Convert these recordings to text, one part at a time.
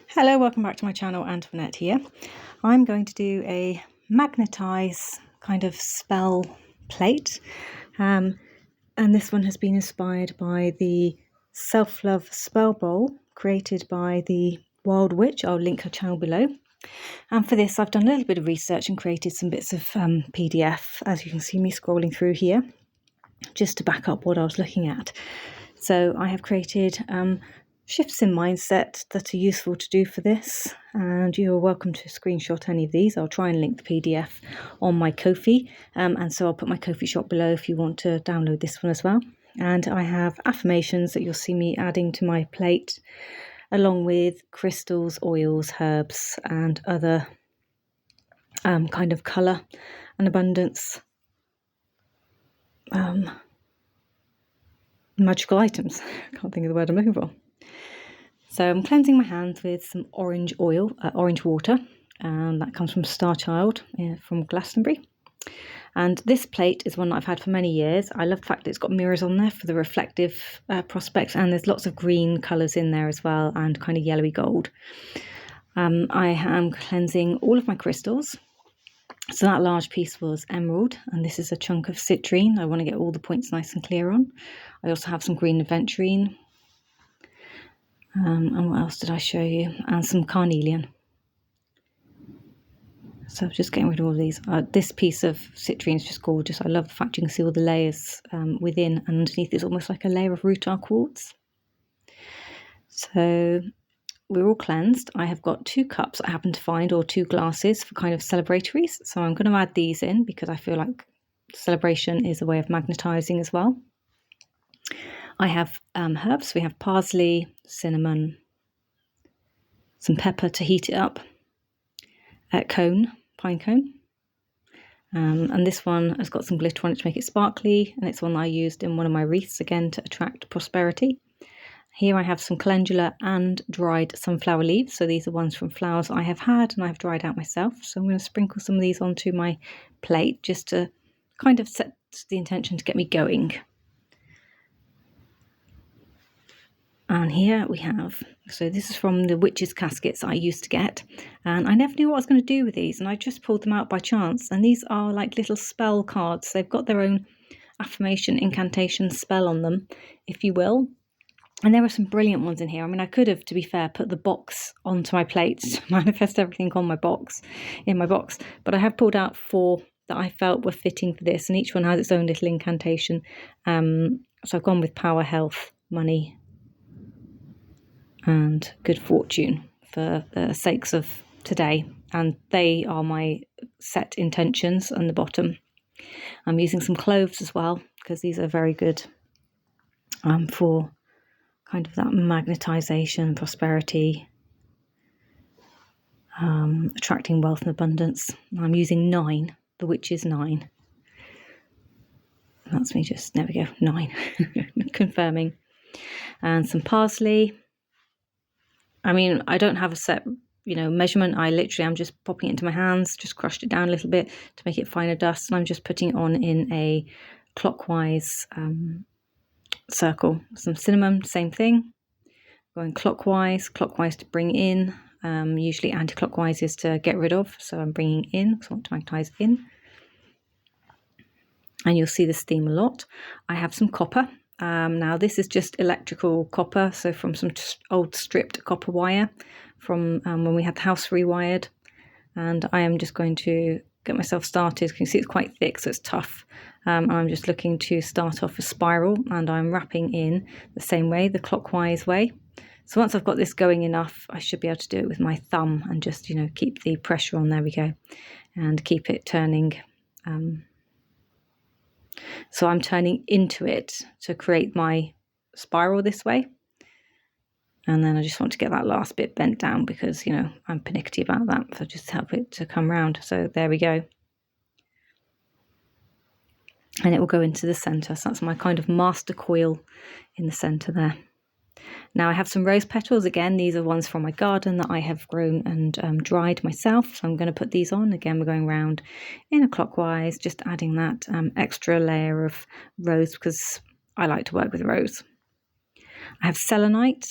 Hello, welcome back to my channel. Antoinette here. I'm going to do a magnetize kind of spell plate, and this one has been inspired by the self-love spell bowl created by the Wild Witch. I'll link her channel below. And for this I've done a little bit of research and created some bits of PDF, as you can see me scrolling through here, just to back up what I was looking at. So I have created shifts in mindset that are useful to do for this, and you're welcome to screenshot any of these. I'll try and link the PDF on my Ko-fi, and so I'll put my Ko-fi shop below if you want to download this one as well. And I have affirmations that you'll see me adding to my plate, along with crystals, oils, herbs, and other kind of colour and abundance magical items. I can't think of the word I'm looking for. So I'm cleansing my hands with some orange oil, orange water, and that comes from Star Child from Glastonbury. And this plate is one that I've had for many years. I love the fact that it's got mirrors on there for the reflective prospects, and there's lots of green colours in there as well, and kind of yellowy gold. I am cleansing all of my crystals. So that large piece was emerald, and this is a chunk of citrine. I want to get all the points nice and clear on. I also have some green aventurine. And what else did I show you? And some carnelian. So just getting rid of all of these. This piece of citrine is just gorgeous. I love the fact you can see all the layers within, and underneath it's almost like a layer of rutile quartz. So we're all cleansed. I have got 2 cups I happen to find, or 2 glasses for kind of celebratories. So I'm going to add these in because I feel like celebration is a way of magnetizing as well. I have herbs. We have parsley, cinnamon, some pepper to heat it up, pine cone. And this one has got some glitter on it to make it sparkly, and it's one that I used in one of my wreaths, again, to attract prosperity. Here I have some calendula and dried sunflower leaves. So these are ones from flowers I have had and I've dried out myself. So I'm going to sprinkle some of these onto my plate just to kind of set the intention to get me going. And here we have, so this is from the witch's caskets I used to get, and I never knew what I was going to do with these, and I just pulled them out by chance. And these are like little spell cards. They've got their own affirmation, incantation, spell on them, if you will. And there are some brilliant ones in here. I mean, I could have, to be fair, put the box onto my plate to manifest everything on my box, but I have pulled out 4 that I felt were fitting for this, and each one has its own little incantation. So I've gone with power, health, money, and good fortune for the sakes of today, and they are my set intentions on the bottom. I'm using some cloves as well because these are very good for kind of that magnetization, prosperity, attracting wealth and abundance. I'm using 9, the witch is 9. That's me just, there we go, 9, confirming. And some parsley. I mean, I don't have a set, measurement. I'm just popping it into my hands, just crushed it down a little bit to make it finer dust. And I'm just putting it on in a clockwise circle. Some cinnamon, same thing. Going clockwise to bring in. Usually anti-clockwise is to get rid of. So I'm bringing in, because I want to magnetize in. And you'll see this theme a lot. I have some copper. Now this is just electrical copper, so from some old stripped copper wire from when we had the house rewired, and I am just going to get myself started. You can see it's quite thick, so it's tough. I'm just looking to start off a spiral, and I'm wrapping in the same way, the clockwise way. So once I've got this going enough, I should be able to do it with my thumb and just keep the pressure on. There we go, and keep it turning. So I'm turning into it to create my spiral this way. And then I just want to get that last bit bent down because, I'm pernickety about that. So just help it to come round. So there we go. And it will go into the centre. So that's my kind of master coil in the centre there. Now I have some rose petals. Again, these are ones from my garden that I have grown and dried myself. So I'm going to put these on. Again, we're going round in a clockwise, just adding that extra layer of rose because I like to work with rose. I have selenite.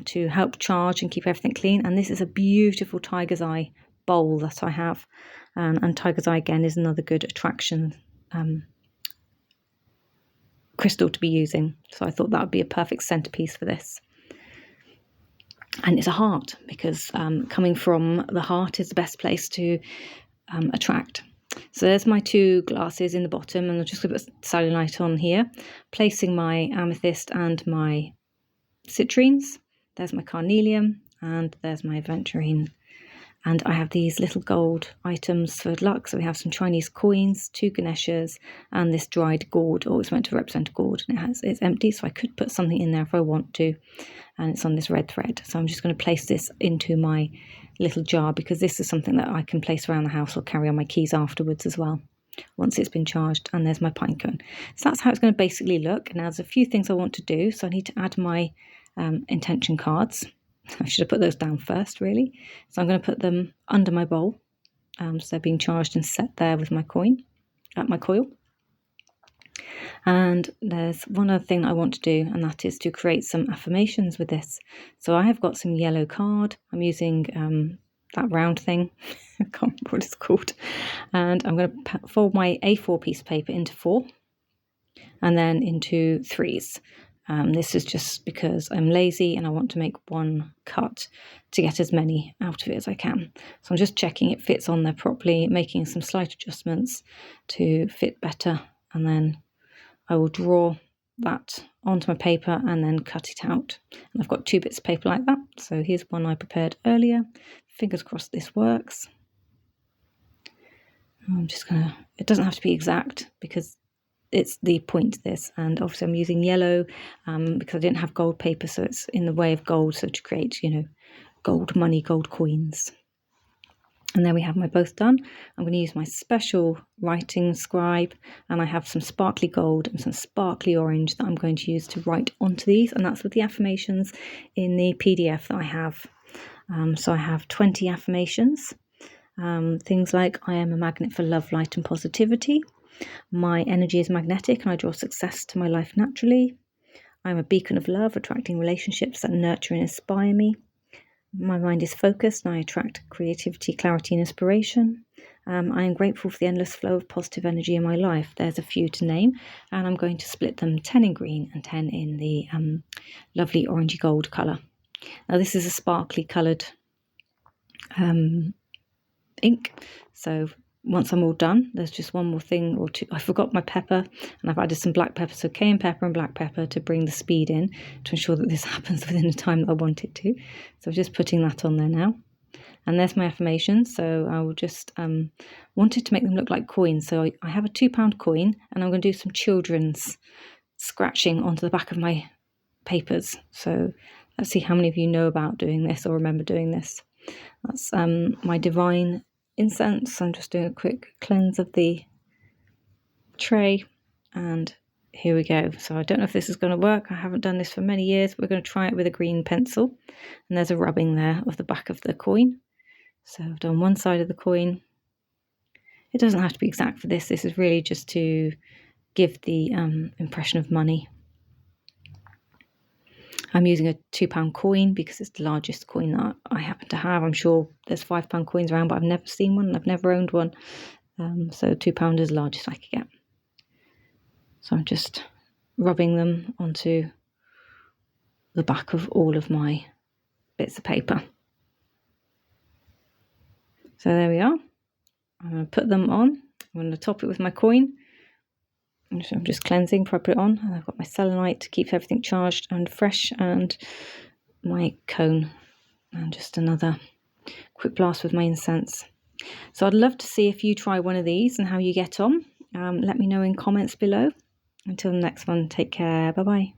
to help charge and keep everything clean. And this is a beautiful tiger's eye bowl that I have. And tiger's eye, again, is another good attraction crystal to be using. So I thought that would be a perfect centerpiece for this. And it's a heart, because coming from the heart is the best place to attract. So there's my 2 glasses in the bottom, and I'm just going to put selenite on here, placing my amethyst and my citrines. There's my carnelian, and there's my aventurine. And I have these little gold items for luck. So we have some Chinese coins, 2 Ganeshas, and this dried gourd. Oh, it's meant to represent a gourd, and it's empty, so I could put something in there if I want to. And it's on this red thread. So I'm just going to place this into my little jar, because this is something that I can place around the house or carry on my keys afterwards as well, once it's been charged. And there's my pine cone. So that's how it's going to basically look. Now there's a few things I want to do. So I need to add my intention cards. I should have put those down first, really. So I'm going to put them under my bowl. So they're being charged and set there with my coin, my coil. And there's one other thing I want to do, and that is to create some affirmations with this. So I have got some yellow card. I'm using that round thing. I can't remember what it's called. And I'm going to fold my A4 piece of paper into 4 and then into 3s. This is just because I'm lazy and I want to make one cut to get as many out of it as I can. So I'm just checking it fits on there properly, making some slight adjustments to fit better, and then I will draw that onto my paper and then cut it out. And I've got 2 bits of paper like that. So here's one I prepared earlier. Fingers crossed this works. I'm just going to, it doesn't have to be exact because it's the point to this, and obviously I'm using yellow because I didn't have gold paper, so it's in the way of gold, so to create, gold money, gold coins. And then we have my both done. I'm going to use my special writing scribe, and I have some sparkly gold and some sparkly orange that I'm going to use to write onto these, and that's with the affirmations in the PDF that I have. So I have 20 affirmations, things like I am a magnet for love, light and positivity. My energy is magnetic and I draw success to my life naturally. I'm a beacon of love, attracting relationships that nurture and inspire me. My mind is focused and I attract creativity, clarity and inspiration. I am grateful for the endless flow of positive energy in my life. There's a few to name, and I'm going to split them 10 in green and 10 in the lovely orangey gold colour. Now this is a sparkly coloured ink, so once I'm all done, there's just one more thing or two. I forgot my pepper, and I've added some black pepper, so cayenne pepper and black pepper to bring the speed in, to ensure that this happens within the time that I want it to. So I'm just putting that on there now. And there's my affirmations. So I will just wanted to make them look like coins. So I have a £2 coin, and I'm going to do some children's scratching onto the back of my papers. So let's see how many of you know about doing this or remember doing this. That's my divine incense. I'm just doing a quick cleanse of the tray, and here we go. So I don't know if this is going to work. I haven't done this for many years. We're going to try it with a green pencil, and there's a rubbing there of the back of the coin. So I've done one side of the coin. It doesn't have to be exact for this. This is really just to give the impression of money. I'm using a £2 coin because it's the largest coin that I happen to have. I'm sure there's £5 coins around, but I've never seen one. I've never owned one. So £2 is the largest I could get. So I'm just rubbing them onto the back of all of my bits of paper. So there we are. I'm going to put them on. I'm going to top it with my coin. I'm just cleansing before I put it on. And I've got my selenite to keep everything charged and fresh, and my cone, and just another quick blast with my incense. So I'd love to see if you try one of these and how you get on. Let me know in comments below. Until the next one, take care. Bye bye.